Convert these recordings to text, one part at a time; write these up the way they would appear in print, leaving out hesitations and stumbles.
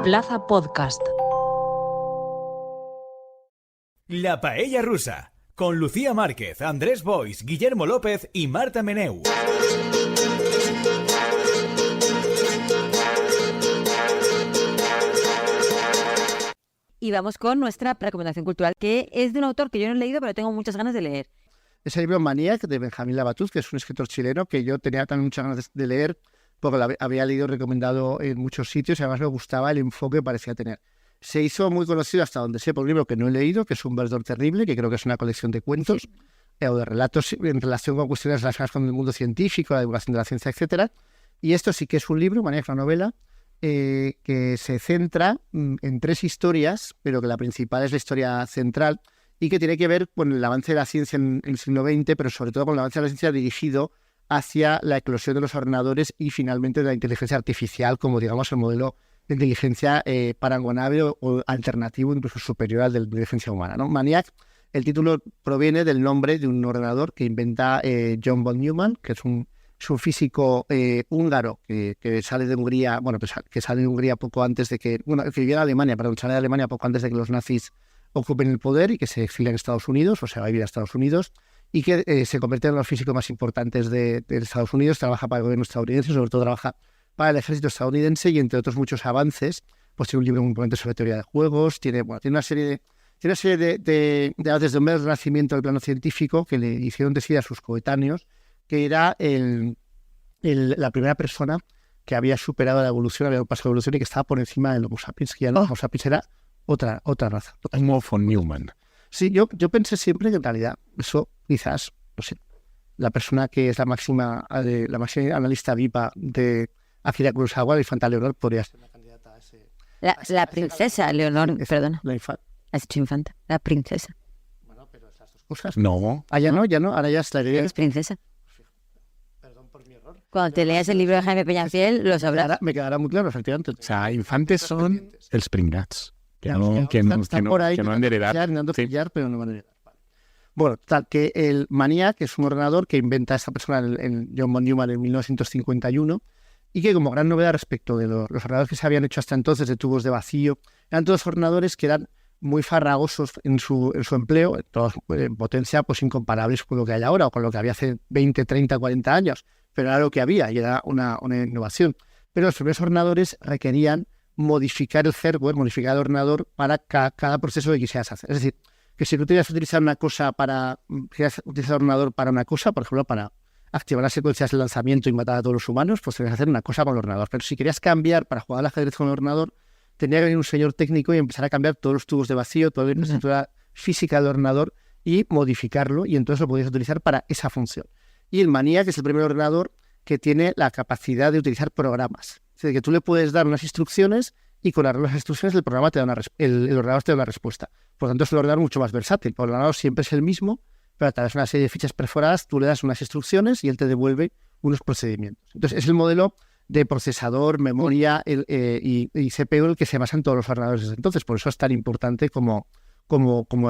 Plaza Podcast. La Paella Rusa, con Lucía Márquez, Andrés Boix, Guillermo López y Marta Meneu. Y vamos con nuestra recomendación cultural, que es de un autor que yo no he leído, pero tengo muchas ganas de leer. Es el libro Maniac, de Benjamín Labatut, que es un escritor chileno que yo tenía también muchas ganas de leer, porque lo había leído recomendado en muchos sitios y además me gustaba el enfoque que parecía tener. Se hizo muy conocido hasta donde sé por un libro que no he leído, que es Un verdor terrible, que creo que es una colección de cuentos o de relatos en relación con cuestiones relacionadas con el mundo científico, la divulgación de la ciencia, etcétera. Y esto sí que es un libro, Maniac, una novela, que se centra en tres historias, pero que la principal es la historia central y que tiene que ver con el avance de la ciencia en el siglo XX, pero sobre todo con el avance de la ciencia dirigido hacia la eclosión de los ordenadores y finalmente de la inteligencia artificial como, digamos, el modelo de inteligencia parangonable o alternativo, incluso superior al de la inteligencia humana, ¿no? Maniac, el título proviene del nombre de un ordenador que inventa John von Neumann, que es un físico húngaro que sale de Hungría, bueno, que sale de Hungría poco antes de que, bueno, que viviera en Alemania, perdón, sale de Alemania poco antes de que los nazis ocupen el poder y que se exilia en Estados Unidos, o se va a vivir a Estados Unidos, y que se convierte en uno de los físicos más importantes de Estados Unidos, trabaja para el gobierno estadounidense, sobre todo trabaja para el ejército estadounidense y entre otros muchos avances, pues tiene un libro muy importante sobre teoría de juegos, tiene una serie de avances de un mero renacimiento del plano científico que le hicieron decir a sus coetáneos que era la primera persona que había superado la evolución, había pasado la evolución y que estaba por encima del Homo sapiens, que ya el Homo sapiens era otra raza. Como von Neumann. Sí, yo pensé siempre que en realidad eso quizás, no sé, la persona que es la máxima analista viva de Akira Kurosawa, la infanta Leonor, podría ser una candidata a ese... La princesa Leonor, perdona. La infanta. Has dicho infanta. La princesa. Bueno, pero esas dos cosas... No. Ah, ya no, ahora ya es la idea. ¿Eres princesa? Perdón por mi error. Cuando te leas el libro de Jaime Peñafiel, lo sabrás. Me quedará muy claro, efectivamente. O sea, infantes son els pringats. Que Ya, no han de heredar. Intentando Sí. pillar, pero no van a heredar. Vale. Bueno, tal que el Maniac es un ordenador que inventa esta persona, en John von Neumann, en 1951, y que como gran novedad respecto de los ordenadores que se habían hecho hasta entonces de tubos de vacío, eran todos ordenadores que eran muy farragosos en su empleo, todos en potencia pues incomparables con lo que hay ahora o con lo que había hace 20, 30, 40 años, pero era lo que había y era una innovación. Pero los primeros ordenadores requerían modificar el hardware, modificar el ordenador para cada proceso que quisieras hacer. Es decir, que si tú querías utilizar querías utilizar el ordenador para una cosa, por ejemplo, para activar las secuencias de lanzamiento y matar a todos los humanos, pues tenías que hacer una cosa con el ordenador. Pero si querías cambiar para jugar al ajedrez con el ordenador, tenía que venir un señor técnico y empezar a cambiar todos los tubos de vacío, toda la estructura física del ordenador y modificarlo, y entonces lo podías utilizar para esa función. Y el Maniac es el primer ordenador que tiene la capacidad de utilizar programas. Es decir, que tú le puedes dar unas instrucciones y con las instrucciones el programa te da el ordenador te da una respuesta. Por lo tanto, es un ordenador mucho más versátil. El ordenador siempre es el mismo, pero a través de una serie de fichas perforadas tú le das unas instrucciones y él te devuelve unos procedimientos. Entonces, es el modelo de procesador, memoria y CPU el que se basa en todos los ordenadores desde entonces. Por eso es tan importante como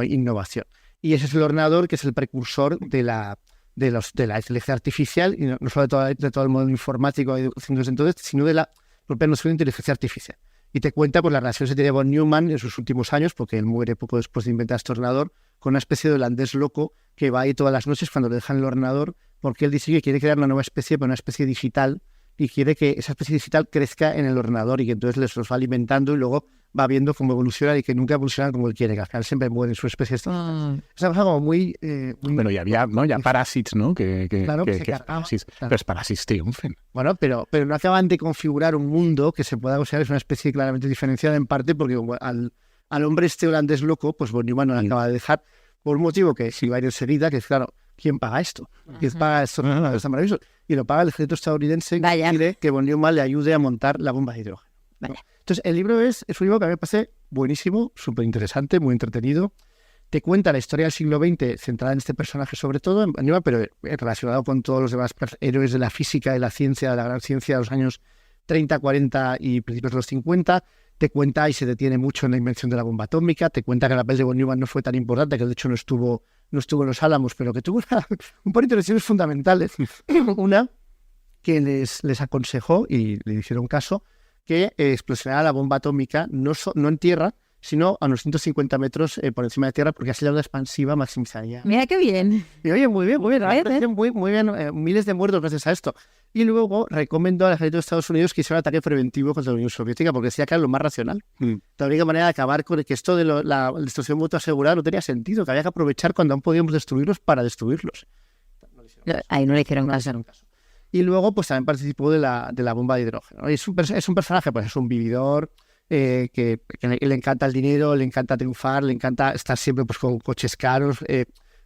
innovación. Y ese es el ordenador que es el precursor de la inteligencia artificial, y no solo de todo el modelo informático de educación desde entonces, sino de la propia noción de inteligencia artificial. Y te cuenta pues, la relación que tiene von Neumann en sus últimos años, porque él muere poco después de inventar este ordenador, con una especie de holandés loco que va ahí todas las noches cuando le dejan el ordenador, porque él dice que quiere crear una nueva especie, pero una especie digital, y quiere que esa especie digital crezca en el ordenador y que entonces los va alimentando y luego va viendo cómo evoluciona y que nunca evolucionan como él quiere, que al final siempre mueren sus especies. Es una cosa como muy... Bueno, y había, ¿no? Ya paràsits, ¿no? Claro, que se cargaban, paràsits, claro. Pero els paràsits triomfen. Bueno, pero no acaban de configurar un mundo que se pueda considerar es una especie claramente diferenciada, en parte porque como al hombre este holandés loco, pues von Neumann no le acaba de dejar, por un motivo que si va a ir enseguida, que es claro, ¿quién paga esto? ¿Quién paga esto? Está maravilloso. Y lo paga el ejército estadounidense, que quiere que von Neumann le ayude a montar la bomba de hidrógeno. Vaya. Entonces, el libro es un libro que a mí me parece buenísimo, súper interesante, muy entretenido. Te cuenta la historia del siglo XX centrada en este personaje sobre todo, pero relacionado con todos los demás héroes de la física, de la ciencia, de la gran ciencia de los años 30, 40 y principios de los 50. Te cuenta y se detiene mucho en la invención de la bomba atómica. Te cuenta que el papel de von Neumann no fue tan importante, que de hecho no estuvo en los Álamos, pero que tuvo un par de intervenciones fundamentales. Una, que les aconsejó, y le hicieron caso, que explosionara la bomba atómica no en tierra, sino a unos 150 metros por encima de tierra, porque así la onda expansiva maximizaría. Mira qué bien. Y oye, muy bien, muy bien, miles de muertos gracias a esto. Y luego recomendó al ejército de Estados Unidos que hiciera un ataque preventivo contra la Unión Soviética, porque decía que era lo más racional. La única manera de acabar con que esto de la destrucción mutua asegurada no tenía sentido, que había que aprovechar cuando aún podíamos destruirlos para destruirlos. Ahí no le hicieron caso. Y luego pues también participó de la bomba de hidrógeno. Y es un personaje, pues es un vividor, que le encanta el dinero, le encanta triunfar, le encanta estar siempre pues con coches caros,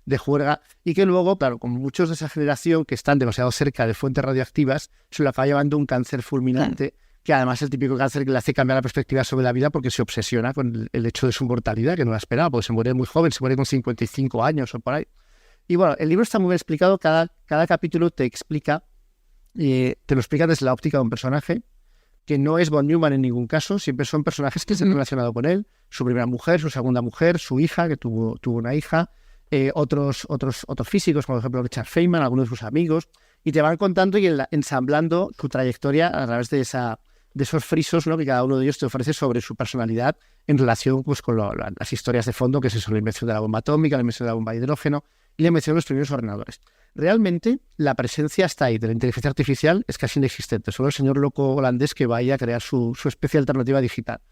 de juerga, y que luego, claro, como muchos de esa generación que están demasiado cerca de fuentes radioactivas, se lo acaba llevando un cáncer fulminante, que además es el típico cáncer que le hace cambiar la perspectiva sobre la vida porque se obsesiona con el hecho de su mortalidad, que no la esperaba, porque se muere muy joven, se muere con 55 años o por ahí. Y bueno, el libro está muy bien explicado, cada capítulo te explica, te lo explica desde la óptica de un personaje, que no es von Neumann en ningún caso, siempre son personajes que se han relacionado con él, su primera mujer, su segunda mujer, su hija, que tuvo una hija, otros físicos, como por ejemplo Richard Feynman, algunos de sus amigos, y te van contando y ensamblando tu trayectoria a través de esos frisos, ¿no?, que cada uno de ellos te ofrece sobre su personalidad en relación pues, con las historias de fondo, que es eso, la invención de la bomba atómica, la invención de la bomba de hidrógeno y la invención de los primeros ordenadores. Realmente, la presencia hasta ahí de la inteligencia artificial es casi inexistente. Solo el señor loco holandés que vaya a crear su especie de alternativa digital.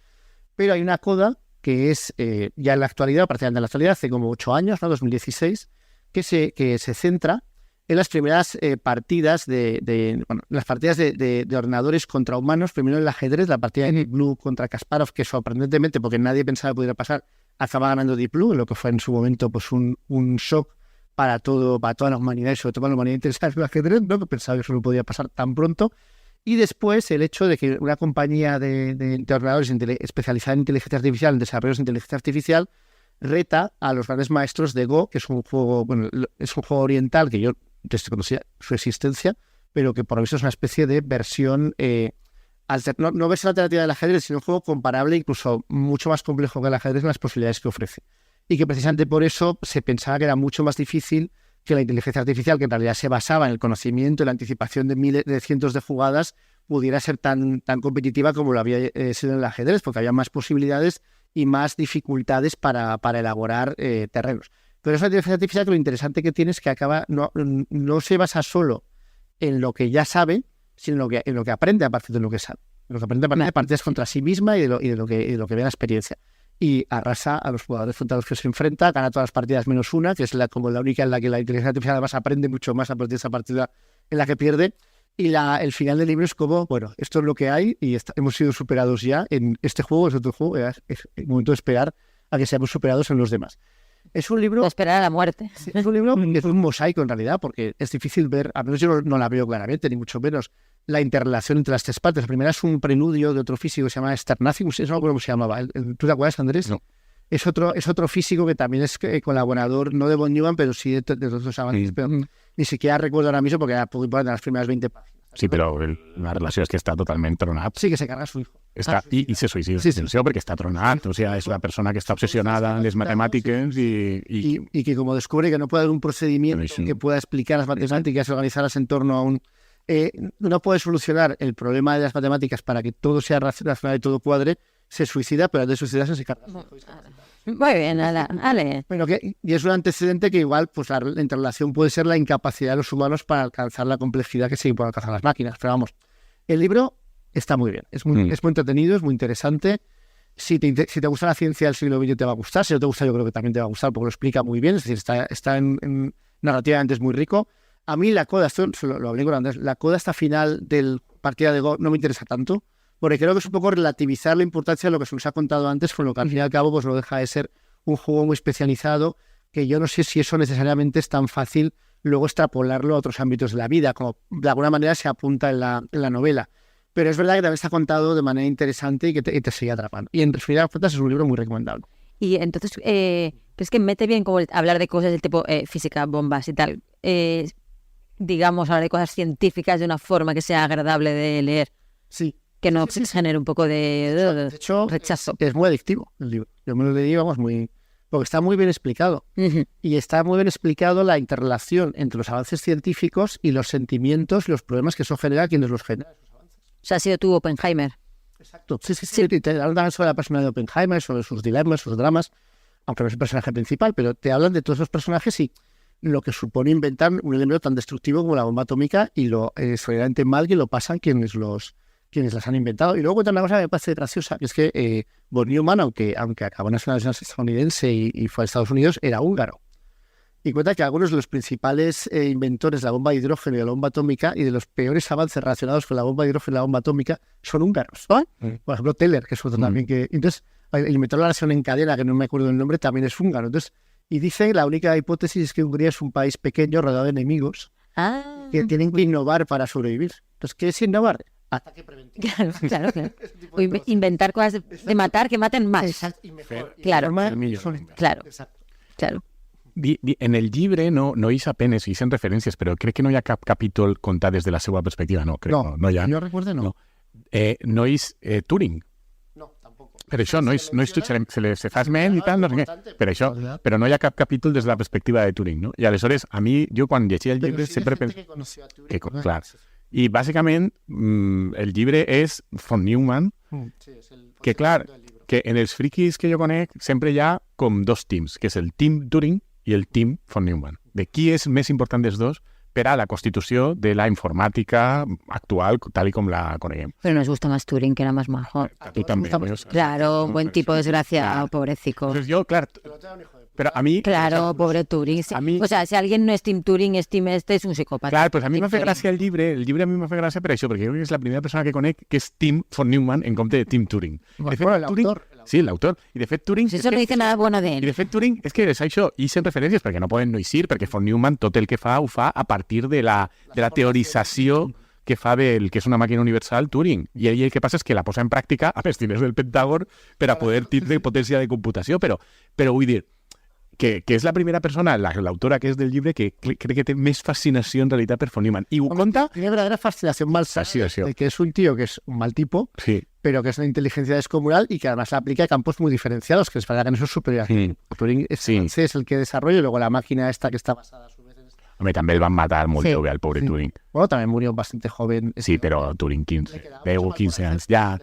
Pero hay una coda que es ya en la actualidad, prácticamente en la actualidad, hace como 8 años, ¿no? 2016, que se centra en las primeras partidas las partidas de ordenadores contra humanos. Primero el ajedrez, la partida de Deep Blue contra Kasparov, que sorprendentemente, porque nadie pensaba que pudiera pasar, acaba ganando Deep Blue, lo que fue en su momento pues un shock para toda la humanidad, y sobre todo para la humanidad interesada en el ajedrez, ¿no?, que pensaba que eso no podía pasar tan pronto. Y después el hecho de que una compañía de ordenadores especializada en inteligencia artificial, en desarrollos de inteligencia artificial, reta a los grandes maestros de Go, que es un juego oriental que yo desconocía su existencia, pero que por lo visto es una especie de versión no versión alternativa del ajedrez, sino un juego comparable, incluso mucho más complejo que el ajedrez en las posibilidades que ofrece. Y que precisamente por eso se pensaba que era mucho más difícil que la inteligencia artificial, que en realidad se basaba en el conocimiento y la anticipación de cientos de jugadas, pudiera ser tan competitiva como lo había sido en el ajedrez, porque había más posibilidades y más dificultades para elaborar terrenos. Pero es una inteligencia artificial que lo interesante que tiene es que no se basa solo en lo que ya sabe, sino en lo que aprende a partir de lo que sabe. Lo que aprende a partir de partidas contra sí misma y de lo que ve en la experiencia. Y arrasa a los jugadores contra los que se enfrenta, gana todas las partidas menos una, que es como la única en la que la inteligencia artificial además aprende mucho más a partir de esa partida en la que pierde. Y el final del libro es como, bueno, esto es lo que hay y hemos sido superados ya en este juego, es otro juego, es el momento de esperar a que seamos superados en los demás. Es un libro... De esperar a la muerte. Sí, es un libro que es un mosaico en realidad, porque es difícil ver, al menos yo no la veo claramente, ni mucho menos, la interrelación entre las tres partes. La primera es un preludio de otro físico que se llama Sternacci, no sé cómo se llamaba. ¿Tú te acuerdas, Andrés? No. Es otro físico que también es colaborador, no de von Neumann, pero sí de otros avances. Pero ni siquiera recuerdo ahora mismo porque era poco importante en las primeras 20 páginas. Sí, pero la relación es que está totalmente tronada. Sí, que se carga a su hijo. Y se suicida. Sí. Porque está tronada. O sea, es una persona que está obsesionada en las matemáticas y que como descubre que no puede haber un procedimiento que pueda explicar las matemáticas y organizarlas en torno a un... no puede solucionar el problema de las matemáticas para que todo sea racional y todo cuadre, se suicida, pero antes de suicidarse se carga. Muy bien, Ale. Bueno, y es un antecedente que igual pues la interrelación puede ser la incapacidad de los humanos para alcanzar la complejidad que sí pueden alcanzar las máquinas. Pero vamos, el libro está muy bien, es muy entretenido, es muy interesante. Si te gusta la ciencia del siglo XX te va a gustar, si no te gusta yo creo que también te va a gustar porque lo explica muy bien, es decir, está en narrativamente es muy rico. A mí la coda, esto lo hablé con Andrés, la coda hasta final del partida de Go no me interesa tanto, porque creo que es un poco relativizar la importancia de lo que se nos ha contado antes, con lo que al fin y al cabo pues no deja de ser un juego muy especializado, que yo no sé si eso necesariamente es tan fácil luego extrapolarlo a otros ámbitos de la vida, como de alguna manera se apunta en la novela. Pero es verdad que también está contado de manera interesante y que te sigue atrapando. Y en final es un libro muy recomendable. Y entonces, ¿crees que mete bien como hablar de cosas del tipo física, bombas y tal? Digamos, hablar de cosas científicas de una forma que sea agradable de leer. Sí. Que no genere un poco de hecho, rechazo. Es muy adictivo el libro. Yo me lo leí, porque está muy bien explicado. Y está muy bien explicado la interrelación entre los avances científicos y los sentimientos y los problemas que eso genera a quienes los generan. O sea, ha sido tú Oppenheimer. Exacto. Sí. Y te hablan también sobre la personalidad de Oppenheimer, sobre sus dilemas, sus dramas, aunque no es el personaje principal, pero te hablan de todos esos personajes y lo que supone inventar un elemento tan destructivo como la bomba atómica y lo extraordinariamente mal que lo pasan quienes las han inventado. Y luego cuenta una cosa que me parece graciosa, que es que von Neumann, aunque acabó en la nacionalidad estadounidense y fue a Estados Unidos, era húngaro. Y cuenta que algunos de los principales inventores de la bomba de hidrógeno y de la bomba atómica y de los peores avances relacionados con la bomba de hidrógeno y la bomba atómica son húngaros. Por ejemplo, Teller, que es otro también que... Entonces, el inventor de la reacción en cadena, que no me acuerdo del nombre, también es húngaro. Entonces, y dice, la única hipótesis es que Hungría es un país pequeño, rodeado de enemigos, que tienen que innovar para sobrevivir. Entonces, ¿qué es innovar? Ataque preventivo. Claro. O inventar cosas de matar que maten más. Exacto. Y mejor. Claro. Claro. En el llibre no hice apenas, hice referències, però crec que no hi ha cap capítol contat des de la seva perspectiva, no, crec, no hi ha. No recuerdo, no. No és Turing. No, tampoc. Per això, no és Turing, se fa esment i tal, no sé què, per això, però no hi ha cap capítol des de la perspectiva de Turing, no? I aleshores, a mi, jo quan llegia el llibre sempre pensava... Clar. I bàsicament, el llibre és von Neumann, que clar, que en els friquis que jo conec sempre hi ha com dos teams, que és el team Turing i el team von Neumann. De qui és més important dels dos per a la constitució de la informàtica actual, tal com la coneguem. Pero nos gusta más Turing, que era más majo. A tu també. Claro, buen tipo, desgraciado, pobrecito. Entonces yo, claro, pero a mí... Claro, pobre Turing. A mí- O sea, si alguien no es Team Turing, es Team este, es un psicópata. Clar, pues a mi Team m'ha fet Turing. gràcia el llibre a mi m'ha fet gràcia per això, perquè jo crec que és la primera persona que conec que és Tim von Neumann en compte de Tim Turing. De fet, Bueno, el Turing... autor. Sí, l'autor. I de fet, Turing... Pues eso no dice nada bueno de I él. de fet, Turing, és que és això, i sent referències, perquè no poden no eixir, perquè von Neumann tot el que fa ho fa a partir de la teorització que fa del que és una màquina universal Turing. I ell el que passa és que la posa en pràctica amb els diners del Pentàgon per a poder tindre potència de computació, però vull dir que és la primera persona, l'autora que és del llibre, que crec que té més fascinació en realitat per von Neumann. I ho conta... Tiene verdadera fascinación malsana Fascinación. de que es un tío que es un mal tipo, Sí. pero que es una inteligencia descomunal y que además la aplica a campos muy diferenciados, que es verdad que en eso es superior. Turing es el que desarrolla y luego la máquina esta que está basada a su vez en... Home, també el van matar molt Sí. jove, al pobre Turing. Bueno, también murió bastante joven. Sí, però Turing 15, 10 o 15 anys. Ja.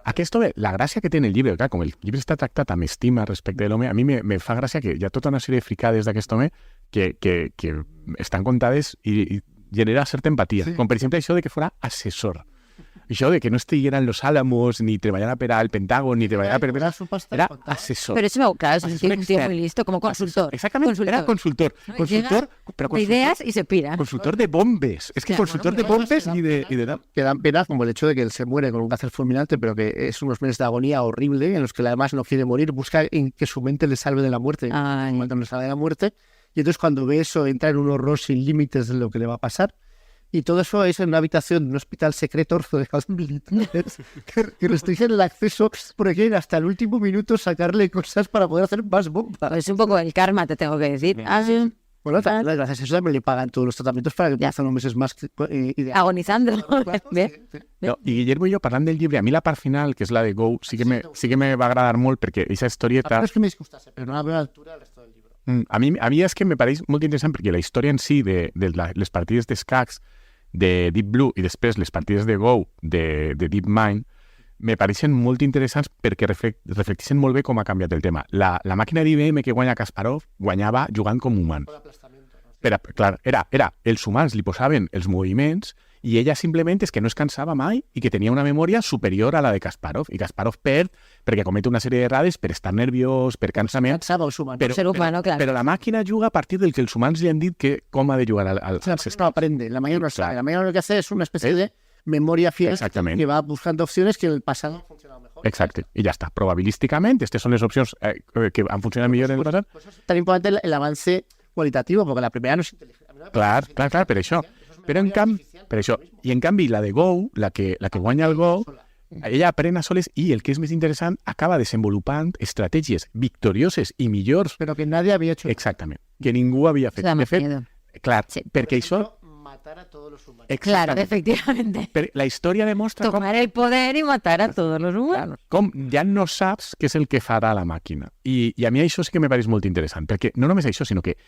Aquesta, la gràcia que té en el llibre, clar, com el llibre està tractat amb estima respecte de l'home, a mi me fa gràcia que hi ha tota una sèrie de fricades d'aquest home que estan contades i genera certa empatia. Sí. Com per exemple això de que fora assessor. Això de que no estiguera en los Álamos, ni treballara per al Pentàgon, ni treballara per... Era assessor. Pero eso, claro, es un Es tío, un un tío externo. muy listo, como consultor. Exactamente, era consultor. ¿No? Consultor, Llega, però de ideas consultor, y se pira. consultor de bombes. És que Ja, consultor de bombes i de... Que dan pena, como el hecho de que él se muere con un cáncer fulminante, pero que es unos meses de agonía horrible, en los que además no quiere morir, busca en que su mente le salve de la muerte, Ay. cuando le salve de la muerte, y entonces cuando ve eso entra en un horror sin límites de lo que le va a pasar. Y todo eso es en una habitación de un hospital secreto rodeado de militares que restringen el acceso porque quieren hasta el último minuto sacarle cosas para poder hacer más bombas. Pues es un poco el karma, te tengo que decir. Ah, sí. Bueno, también gracias a eso también le pagan todos los tratamientos para que pasen unos meses más Agonizando. Bien. No, i Guillermo i jo parlant del llibre, a mi la part final, que és la de Go, sí que me va agradar molt perquè aquesta historieta... No es que me disgustase, pero no a la altura del resto del libro. A mi és que me pareix molt interessant perquè la història en si de les partides d'escacs de Deep Blue i després les partides de Go de Deep Mind me pareixen molt interessants perquè reflecteixen molt bé com ha canviat el tema. La màquina d'IBM que guanya Kasparov guanyava jugant com humans. Clar, era els humans li posaven els moviments i ella simplement és que no es cansava mai i que tenia una memòria superior a la de Kasparov. I Kasparov perd perquè comet una sèrie d'errades per estar nerviós, per cansament. Cansado el humano. Ser humano, claro. Però la màquina juga a partir del que els humans li han dit que com ha de jugar al O sea, no aprende, la mañana no sabe. La mañana lo que hace es una especie de memoria fiel Exactament. que va buscando opciones que en el pasado han funcionado mejor. Exacte, i ja està. Probabilísticament, aquestes són les opcions que han funcionat millor en el passat. Por eso es tan importante el avance cualitativo, porque la primera no es inteligente. Clar, per això. Però en canvi, per això. I en canvi, la de Go, la que guanya el Go, ella aprèn a soles i el que és més interessant, acaba desenvolupant estratègies victorioses i millors. Pero que nadie había hecho. Exactament. Que ningú havia fet. Eso da De más fet, miedo. clar, Sí. perquè això... Matar a todos los humanos. Claro, Exactament. efectivamente. La història demostra Tomar el poder y matar a todos los humanos. com ja no saps què és el que farà la màquina. I a mi això sí que me pareix molt interessant, perquè no només això, sinó que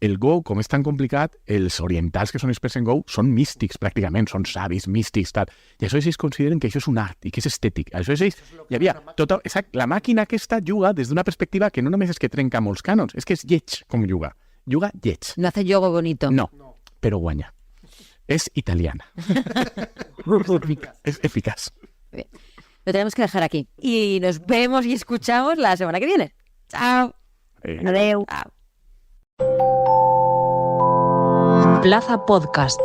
el Go, com és tan complicat, els orientals que són experts en Go són místics, pràcticament, són savis, místics, tal. I això ells consideren que això és un art i que és estètic. Això ells, hi havia tota... Exacte, la màquina aquesta juga des d'una perspectiva que no només és que trenca molts cànons, és que és lleig com juga. Juga lleig. No hace yoga bonito. No, però guanya. Es italiana. Es eficaz. Bien. Lo tenemos que dejar aquí. Y nos vemos y escuchamos la semana que viene. Chao. Adeu. Chao. Plaza Podcast.